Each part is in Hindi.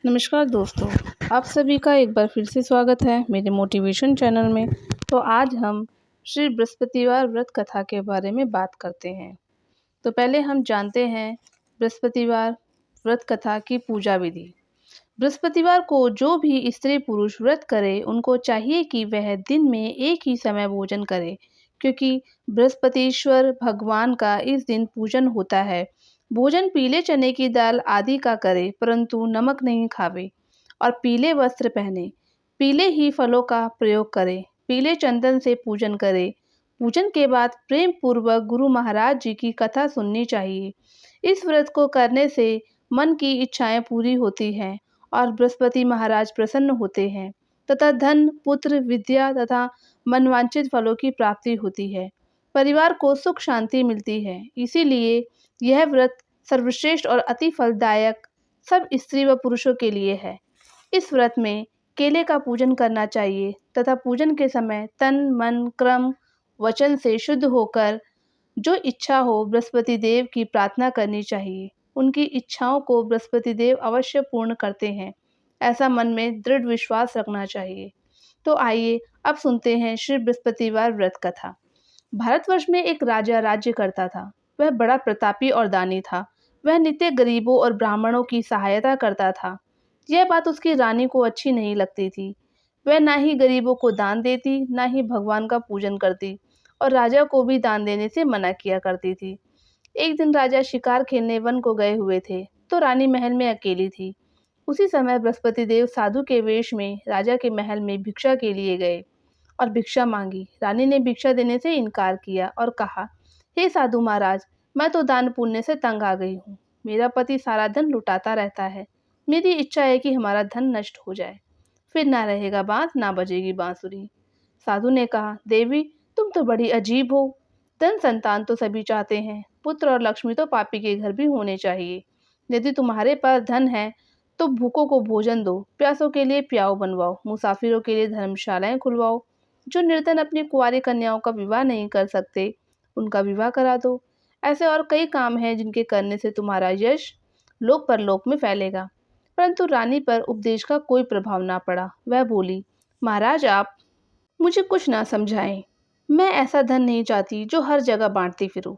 नमस्कार दोस्तों, आप सभी का एक बार फिर से स्वागत है मेरे मोटिवेशन चैनल में। तो आज हम श्री बृहस्पतिवार व्रत कथा के बारे में बात करते हैं। तो पहले हम जानते हैं बृहस्पतिवार व्रत कथा की पूजा विधि। बृहस्पतिवार को जो भी स्त्री पुरुष व्रत करे उनको चाहिए कि वह दिन में एक ही समय भोजन करे, क्योंकि बृहस्पतिश्वर भगवान का इस दिन पूजन होता है। भोजन पीले चने की दाल आदि का करे, परंतु नमक नहीं खावे, और पीले वस्त्र पहने, पीले ही फलों का प्रयोग करे, पीले चंदन से पूजन करे। पूजन के बाद प्रेम पूर्वक गुरु महाराज जी की कथा सुननी चाहिए। इस व्रत को करने से मन की इच्छाएं पूरी होती हैं और बृहस्पति महाराज प्रसन्न होते हैं तथा धन, पुत्र, विद्या तथा मनवांछित फलों की प्राप्ति होती है। परिवार को सुख शांति मिलती है। इसीलिए यह व्रत सर्वश्रेष्ठ और अति फलदायक सब स्त्री व पुरुषों के लिए है। इस व्रत में केले का पूजन करना चाहिए तथा पूजन के समय तन, मन, क्रम, वचन से शुद्ध होकर जो इच्छा हो बृहस्पति देव की प्रार्थना करनी चाहिए। उनकी इच्छाओं को बृहस्पति देव अवश्य पूर्ण करते हैं, ऐसा मन में दृढ़ विश्वास रखना चाहिए। तो आइए अब सुनते हैं श्री बृहस्पतिवार व्रत कथा। भारतवर्ष में एक राजा राज्य करता था। वह बड़ा प्रतापी और दानी था। वह नित्य गरीबों और ब्राह्मणों की सहायता करता था। यह बात उसकी रानी को अच्छी नहीं लगती थी। वह ना ही गरीबों को दान देती, ना ही भगवान का पूजन करती, और राजा को भी दान देने से मना किया करती थी। एक दिन राजा शिकार खेलने वन को गए हुए थे, तो रानी महल में अकेली थी। उसी समय बृहस्पति देव साधु के वेश में राजा के महल में भिक्षा के लिए गए और भिक्षा मांगी। रानी ने भिक्षा देने से इनकार किया और कहा, हे साधु महाराज, मैं तो दान पुण्य से तंग आ गई हूँ। मेरा पति सारा धन लुटाता रहता है। मेरी इच्छा है कि हमारा धन नष्ट हो जाए, फिर ना रहेगा बांस, ना बजेगी बांसुरी। साधु ने कहा, देवी, तुम तो बड़ी अजीब हो। धन संतान तो सभी चाहते हैं, पुत्र और लक्ष्मी तो पापी के घर भी होने चाहिए। यदि तुम्हारे पास धन है तो भूखों को भोजन दो, प्यासों के लिए प्याऊ बनवाओ, मुसाफिरों के लिए धर्मशालाएं खुलवाओ। जो निर्धन अपनी कुंवारी कन्याओं का विवाह नहीं कर सकते, उनका विवाह करा दो। ऐसे और कई काम हैं जिनके करने से तुम्हारा यश लोक परलोक में फैलेगा। परंतु रानी पर उपदेश का कोई प्रभाव ना पड़ा। वह बोली, महाराज, आप मुझे कुछ ना समझाएं। मैं ऐसा धन नहीं चाहती जो हर जगह बांटती फिरूं।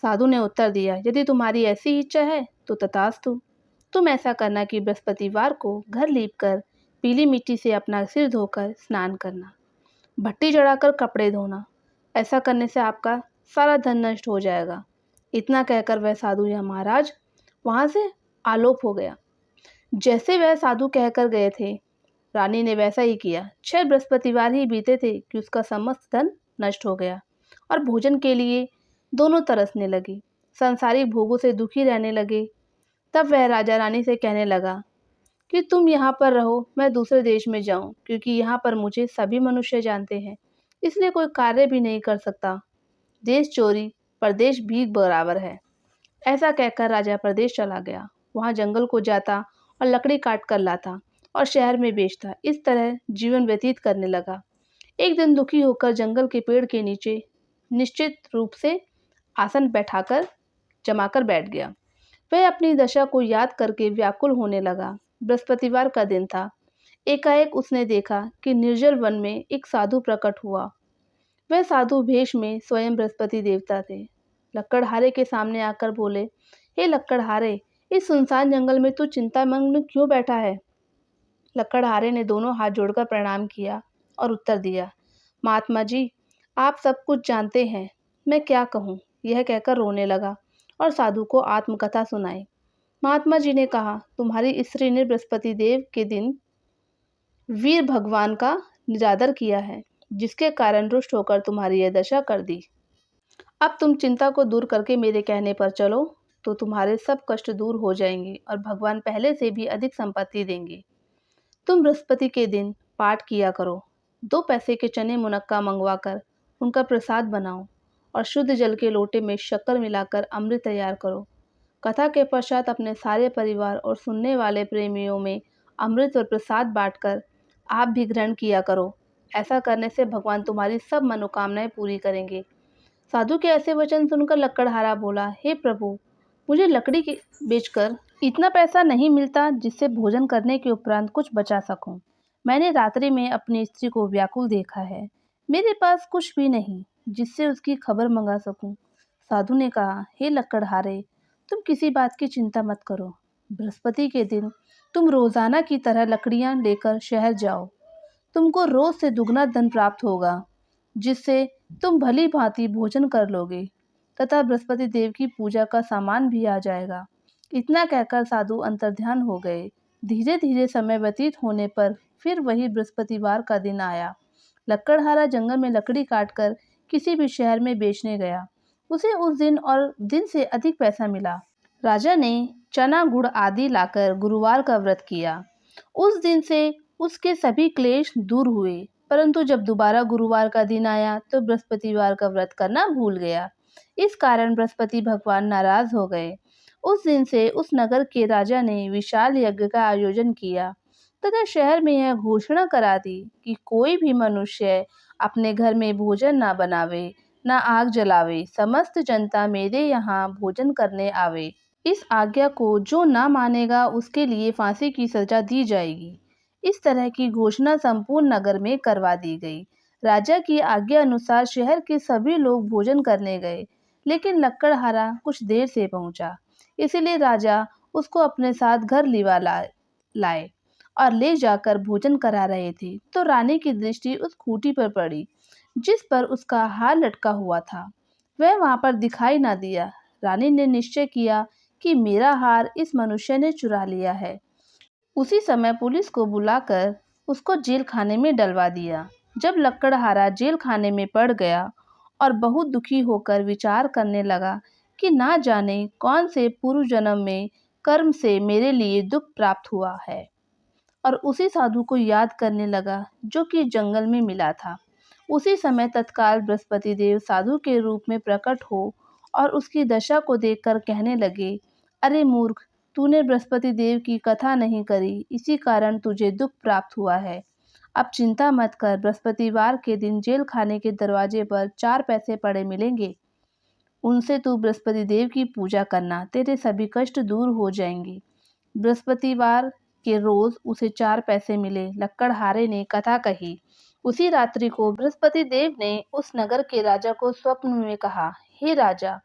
साधु ने उत्तर दिया, यदि तुम्हारी ऐसी इच्छा है तो तथास्तु। तुम ऐसा करना कि बृहस्पतिवार को घर लीप कर पीली मिट्टी से अपना सिर धोकर स्नान करना, भट्टी जलाकर कपड़े धोना। ऐसा करने से आपका सारा धन नष्ट हो जाएगा। इतना कहकर वह साधु या महाराज वहां से आलोप हो गया। जैसे वह साधु कहकर गए थे, रानी ने वैसा ही किया। 6 बृहस्पतिवार ही बीते थे कि उसका समस्त धन नष्ट हो गया और भोजन के लिए दोनों तरसने लगी। सांसारिक भोगों से दुखी रहने लगे। तब वह राजा रानी से कहने लगा कि तुम यहाँ पर रहो, मैं दूसरे देश में जाऊं, क्योंकि यहाँ पर मुझे सभी मनुष्य जानते हैं, इसलिए कोई कार्य भी नहीं कर सकता। देश चोरी परदेश भीख बराबर है। ऐसा कहकर राजा प्रदेश चला गया। वहाँ जंगल को जाता और लकड़ी काट कर लाता और शहर में बेचता। इस तरह जीवन व्यतीत करने लगा। एक दिन दुखी होकर जंगल के पेड़ के नीचे निश्चित रूप से आसन बैठाकर जमाकर बैठ गया। वह अपनी दशा को याद करके व्याकुल होने लगा। बृहस्पतिवार का दिन था। एकाएक उसने देखा कि निर्जल वन में एक साधु प्रकट हुआ। वह साधु भेष में स्वयं बृहस्पति देवता थे। लक्कड़हारे के सामने आकर बोले, हे लक्कड़हारे, इस सुनसान जंगल में तू चिंतामग्न क्यों बैठा है? लक्कड़हारे ने दोनों हाथ जोड़कर प्रणाम किया और उत्तर दिया, महात्मा जी, आप सब कुछ जानते हैं, मैं क्या कहूँ। यह कहकर रोने लगा और साधु को आत्मकथा सुनाई। महात्मा जी ने कहा, तुम्हारी स्त्री ने बृहस्पति देव के दिन वीर भगवान का निरादर किया है, जिसके कारण रुष्ट होकर तुम्हारी यह दशा कर दी। अब तुम चिंता को दूर करके मेरे कहने पर चलो तो तुम्हारे सब कष्ट दूर हो जाएंगे और भगवान पहले से भी अधिक संपत्ति देंगे। तुम बृहस्पति के दिन पाठ किया करो। 2 पैसे के चने मुनक्का मंगवाकर उनका प्रसाद बनाओ और शुद्ध जल के लोटे में शक्कर मिलाकर अमृत तैयार करो। कथा के पश्चात अपने सारे परिवार और सुनने वाले प्रेमियों में अमृत और प्रसाद बांटकर आप भी ग्रहण किया करो। ऐसा करने से भगवान तुम्हारी सब मनोकामनाएं पूरी करेंगे। साधु के ऐसे वचन सुनकर लक्कड़हारा बोला, हे प्रभु, मुझे लकड़ी बेचकर इतना पैसा नहीं मिलता जिससे भोजन करने के उपरांत कुछ बचा सकूं। मैंने रात्रि में अपनी स्त्री को व्याकुल देखा है। मेरे पास कुछ भी नहीं जिससे उसकी खबर मंगा सकूं। साधु ने कहा, हे लकड़हारे, तुम किसी बात की चिंता मत करो। बृहस्पति के दिन तुम रोजाना की तरह लकड़ियां लेकर शहर जाओ। तुमको रोज से दुगना धन प्राप्त होगा, जिससे तुम भली भांति भोजन कर लोगे तथा बृहस्पति देव की पूजा का सामान भी आ जाएगा। इतना कहकर साधु अंतर्ध्यान हो गए। धीरे धीरे समय व्यतीत होने पर फिर वही बृहस्पतिवार का दिन आया। लकड़हारा जंगल में लकड़ी काटकर किसी भी शहर में बेचने गया। उसे उस दिन और दिन से अधिक पैसा मिला। राजा ने चना गुड़ आदि लाकर गुरुवार का व्रत किया। उस दिन से उसके सभी क्लेश दूर हुए। परंतु जब दोबारा गुरुवार का दिन आया तो बृहस्पतिवार का व्रत करना भूल गया। इस कारण बृहस्पति भगवान नाराज हो गए। उस दिन से उस नगर के राजा ने विशाल यज्ञ का आयोजन किया तथा शहर में यह घोषणा करा दी कि कोई भी मनुष्य अपने घर में भोजन न बनावे, न आग जलावे। समस्त जनता मेरे यहाँ भोजन करने आवे। इस आज्ञा को जो न मानेगा उसके लिए फांसी की सजा दी जाएगी। इस तरह की घोषणा संपूर्ण नगर में करवा दी गई। राजा की आज्ञा अनुसार शहर के सभी लोग भोजन करने गए, लेकिन लक्कड़हारा कुछ देर से पहुंचा। इसीलिए राजा उसको अपने साथ घर लिवा लाए और ले जाकर भोजन करा रहे थे तो रानी की दृष्टि उस खूंटी पर पड़ी जिस पर उसका हार लटका हुआ था। वह वहां पर दिखाई ना दिया। रानी ने निश्चय किया कि मेरा हार इस मनुष्य ने चुरा लिया है। उसी समय पुलिस को बुलाकर उसको जेल खाने में डलवा दिया। जब लक्कड़हारा जेल खाने में पड़ गया और बहुत दुखी होकर विचार करने लगा कि ना जाने कौन से पूर्व जन्म में कर्म से मेरे लिए दुख प्राप्त हुआ है, और उसी साधु को याद करने लगा जो कि जंगल में मिला था। उसी समय तत्काल बृहस्पति देव साधु के रूप में प्रकट हो और उसकी दशा को देखकर कहने लगे, अरे मूर्ख, तूने बृहस्पति देव की कथा नहीं करी, इसी कारण तुझे दुख प्राप्त हुआ है। अब चिंता मत कर, बृहस्पतिवार के दिन जेल खाने के दरवाजे पर 4 पैसे पड़े मिलेंगे। उनसे तू बृहस्पति देव की पूजा करना, तेरे सभी कष्ट दूर हो जाएंगे। बृहस्पतिवार के रोज उसे 4 पैसे मिले। लक्कड़हारे ने कथा कही। उसी रात्रि को बृहस्पति देव ने उस नगर के राजा को स्वप्न में कहा, हे राजा,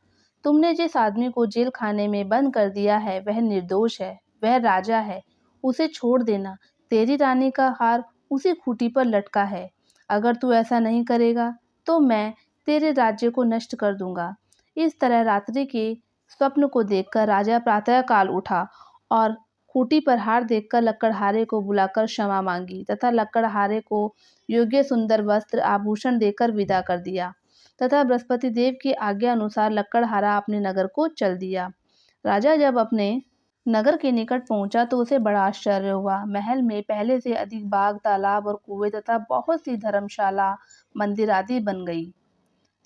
तुमने जिस आदमी को जेल खाने में बंद कर दिया है वह निर्दोष है, वह राजा है, उसे छोड़ देना। तेरी रानी का हार उसी खूंटी पर लटका है। अगर तू ऐसा नहीं करेगा तो मैं तेरे राज्य को नष्ट कर दूंगा। इस तरह रात्रि के स्वप्न को देखकर राजा प्रातःकाल उठा और खूंटी पर हार देखकर लक्कड़हारे को बुलाकर क्षमा मांगी तथा लक्कड़हारे को योग्य सुंदर वस्त्र आभूषण देकर विदा कर दिया तथा बृहस्पति देव की आज्ञा अनुसार लक्कड़हारा अपने नगर को चल दिया। राजा जब अपने नगर के निकट पहुंचा तो उसे बड़ा आश्चर्य हुआ। महल में पहले से अधिक बाग, तालाब और कुएं तथा बहुत सी धर्मशाला, मंदिर आदि बन गई।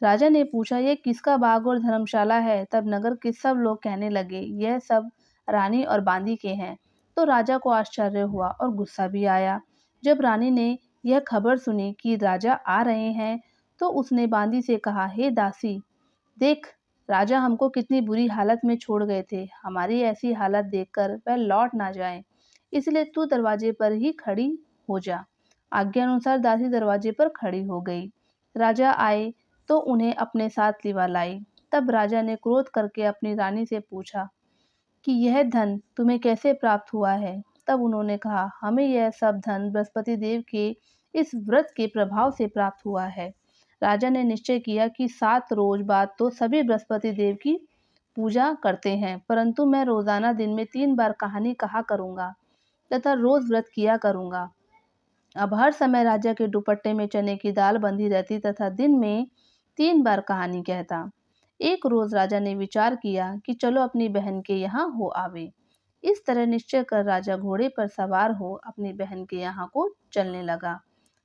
राजा ने पूछा, यह किसका बाग और धर्मशाला है? तब नगर के सब लोग कहने लगे, यह सब रानी और बांदी के हैं। तो राजा को आश्चर्य हुआ और गुस्सा भी आया। जब रानी ने यह खबर सुनी कि राजा आ रहे हैं तो उसने बांदी से कहा, हे दासी, देख, राजा हमको कितनी बुरी हालत में छोड़ गए थे। हमारी ऐसी हालत देखकर वह लौट ना जाए, इसलिए तू दरवाजे पर ही खड़ी हो जा। आज्ञा अनुसार दासी दरवाजे पर खड़ी हो गई। राजा आए तो उन्हें अपने साथ लिवा लाई। तब राजा ने क्रोध करके अपनी रानी से पूछा कि यह धन तुम्हें कैसे प्राप्त हुआ है? तब उन्होंने कहा, हमें यह सब धन बृहस्पति देव के इस व्रत के प्रभाव से प्राप्त हुआ है। राजा ने निश्चय किया कि 7 रोज बाद तो सभी बृहस्पति देव की पूजा करते हैं, परंतु मैं रोजाना दिन में 3 बार कहानी कहा करूंगा तथा रोज व्रत किया करूंगा। अब हर समय राजा के दुपट्टे में चने की दाल बंधी रहती तथा दिन में 3 बार कहानी कहता। एक रोज राजा ने विचार किया कि चलो अपनी बहन के यहाँ हो आवे। इस तरह निश्चय कर राजा घोड़े पर सवार हो अपनी बहन के यहाँ को चलने लगा।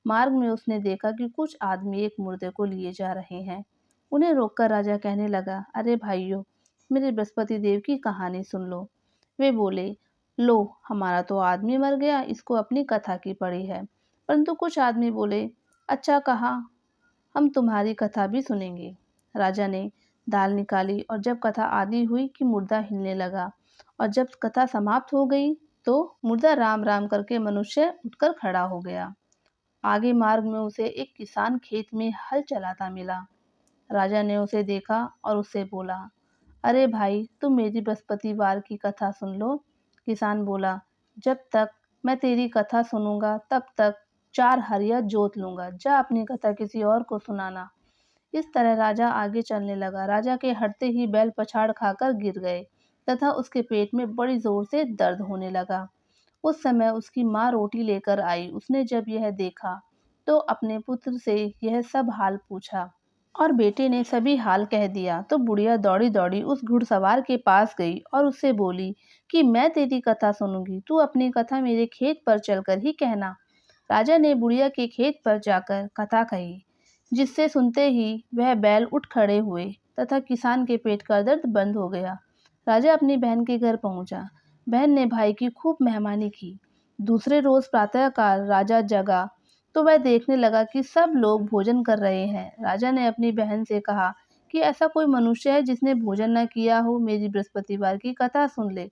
मार्ग में उसने देखा कि कुछ आदमी एक मुर्दे को लिए जा रहे हैं। उन्हें रोककर राजा कहने लगा, अरे भाइयों, मेरे बृहस्पति देव की कहानी सुन लो। वे बोले, लो, हमारा तो आदमी मर गया, इसको अपनी कथा की पड़ी है। परंतु कुछ आदमी बोले, अच्छा कहा, हम तुम्हारी कथा भी सुनेंगे। राजा ने दाल निकाली और जब कथा आदि हुई कि मुर्दा हिलने लगा और जब कथा समाप्त हो गई तो मुर्दा राम राम करके मनुष्य उठकर खड़ा हो गया। आगे मार्ग में उसे एक किसान खेत में हल चलाता मिला। राजा ने उसे देखा और उससे बोला, अरे भाई, तुम मेरी बृहस्पतिवार की कथा सुन लो। किसान बोला, जब तक मैं तेरी कथा सुनूंगा तब तक 4 हरिया जोत लूंगा। जा अपनी कथा किसी और को सुनाना। इस तरह राजा आगे चलने लगा। राजा के हटते ही बैल पछाड़ खाकर गिर गए तथा उसके पेट में बड़ी जोर से दर्द होने लगा। उस समय उसकी माँ रोटी लेकर आई। उसने जब यह देखा तो अपने पुत्र से यह सब हाल पूछा और बेटे ने सभी हाल कह दिया। तो बुढ़िया दौड़ी दौड़ी उस घुड़सवार के पास गई और उससे बोली कि मैं तेरी कथा सुनूंगी, तू अपनी कथा मेरे खेत पर चलकर ही कहना। राजा ने बुढ़िया के खेत पर जाकर कथा कही, जिससे सुनते ही वह बैल उठ खड़े हुए तथा किसान के पेट का दर्द बंद हो गया। राजा अपनी बहन के घर पहुंचा। बहन ने भाई की खूब मेहमानी की। दूसरे रोज प्रातःकाल राजा जगा तो वह देखने लगा कि सब लोग भोजन कर रहे हैं। राजा ने अपनी बहन से कहा कि ऐसा कोई मनुष्य है जिसने भोजन न किया हो, मेरी बृहस्पतिवार की कथा सुन ले।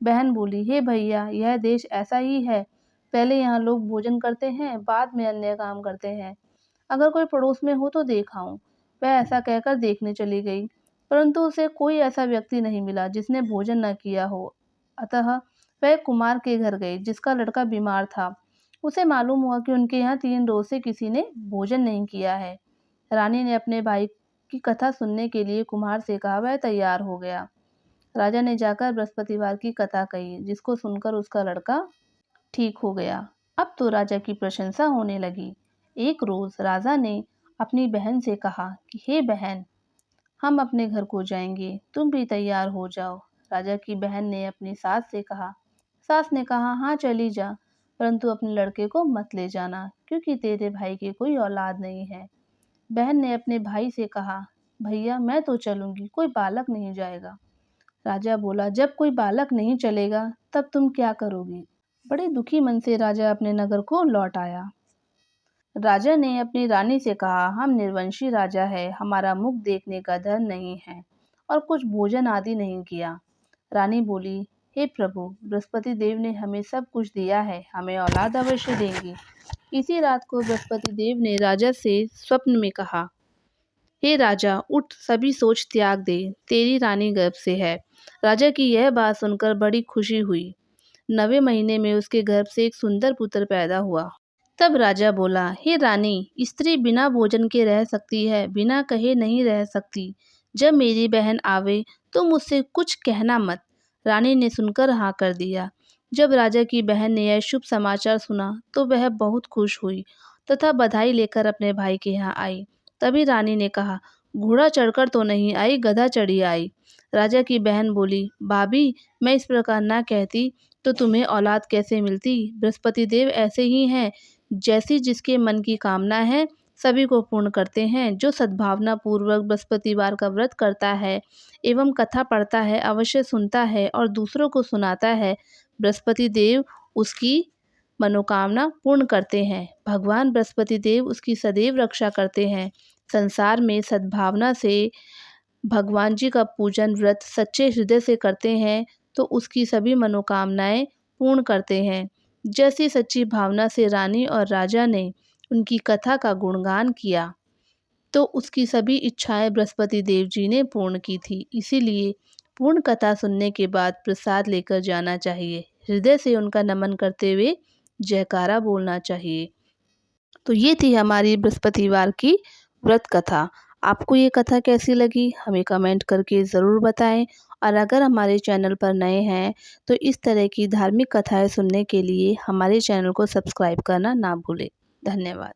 बहन बोली, हे भैया, यह देश ऐसा ही है। पहले यहाँ लोग भोजन करते हैं, बाद में अन्य काम करते हैं। अगर कोई पड़ोस में हो तो देखाऊं। वह ऐसा कहकर देखने चली गई, परंतु उसे कोई ऐसा व्यक्ति नहीं मिला जिसने भोजन न किया हो। अतः वह कुमार के घर गई जिसका लड़का बीमार था। उसे मालूम हुआ कि उनके यहाँ 3 रोज से किसी ने भोजन नहीं किया है। रानी ने अपने भाई की कथा सुनने के लिए कुम्हार से कहा। वह तैयार हो गया। राजा ने जाकर बृहस्पतिवार की कथा कही, जिसको सुनकर उसका लड़का ठीक हो गया। अब तो राजा की प्रशंसा होने लगी। एक रोज राजा ने अपनी बहन से कहा कि हे बहन, हम अपने घर को जाएंगे, तुम भी तैयार हो जाओ। राजा की बहन ने अपनी सास से कहा। सास ने कहा, हाँ चली जा, परंतु अपने लड़के को मत ले जाना, क्योंकि तेरे भाई की कोई औलाद नहीं है। बहन ने अपने भाई से कहा, भैया मैं तो चलूंगी, कोई बालक नहीं जाएगा। राजा बोला, जब कोई बालक नहीं चलेगा तब तुम क्या करोगी। बड़े दुखी मन से राजा अपने नगर को लौट आया। राजा ने अपनी रानी से कहा, हम निर्वंशी राजा है, हमारा मुख देखने का धन नहीं है और कुछ भोजन आदि नहीं किया। रानी बोली, हे प्रभु, बृहस्पति देव ने हमें सब कुछ दिया है, हमें औलाद अवश्य देंगे। इसी रात को बृहस्पति देव ने राजा से स्वप्न में कहा, हे राजा, उठ, सभी सोच त्याग दे, तेरी रानी गर्भ से है। राजा की यह बात सुनकर बड़ी खुशी हुई। 9वें महीने में उसके गर्भ से एक सुंदर पुत्र पैदा हुआ। तब राजा बोला, हे रानी, स्त्री बिना भोजन के रह सकती है, बिना कहे नहीं रह सकती। जब मेरी बहन आवे तो मुझसे कुछ कहना मत। रानी ने सुनकर हाँ कर दिया। जब राजा की बहन ने यह शुभ समाचार सुना तो वह बहुत खुश हुई तथा बधाई लेकर अपने भाई के यहाँ आई। तभी रानी ने कहा, घोड़ा चढ़कर तो नहीं आई, गधा चढ़ी आई। राजा की बहन बोली, भाभी, मैं इस प्रकार ना कहती तो तुम्हें औलाद कैसे मिलती। बृहस्पति देव ऐसे ही हैं, जैसी जिसके मन की कामना है सभी को पूर्ण करते हैं। जो सद्भावना पूर्वक बृहस्पतिवार का व्रत करता है एवं कथा पढ़ता है, अवश्य सुनता है और दूसरों को सुनाता है, बृहस्पति देव उसकी मनोकामना पूर्ण करते हैं। भगवान बृहस्पति देव उसकी सदैव रक्षा करते हैं। संसार में सद्भावना से भगवान जी का पूजन व्रत सच्चे हृदय से करते हैं तो उसकी सभी मनोकामनाएं पूर्ण करते हैं। जैसी सच्ची भावना से रानी और राजा ने उनकी कथा का गुणगान किया तो उसकी सभी इच्छाएं बृहस्पति देव जी ने पूर्ण की थी। इसीलिए पूर्ण कथा सुनने के बाद प्रसाद लेकर जाना चाहिए। हृदय से उनका नमन करते हुए जयकारा बोलना चाहिए। तो ये थी हमारी बृहस्पतिवार की व्रत कथा। आपको ये कथा कैसी लगी हमें कमेंट करके ज़रूर बताएं। और अगर हमारे चैनल पर नए हैं तो इस तरह की धार्मिक कथाएं सुनने के लिए हमारे चैनल को सब्सक्राइब करना ना भूलें। धन्यवाद।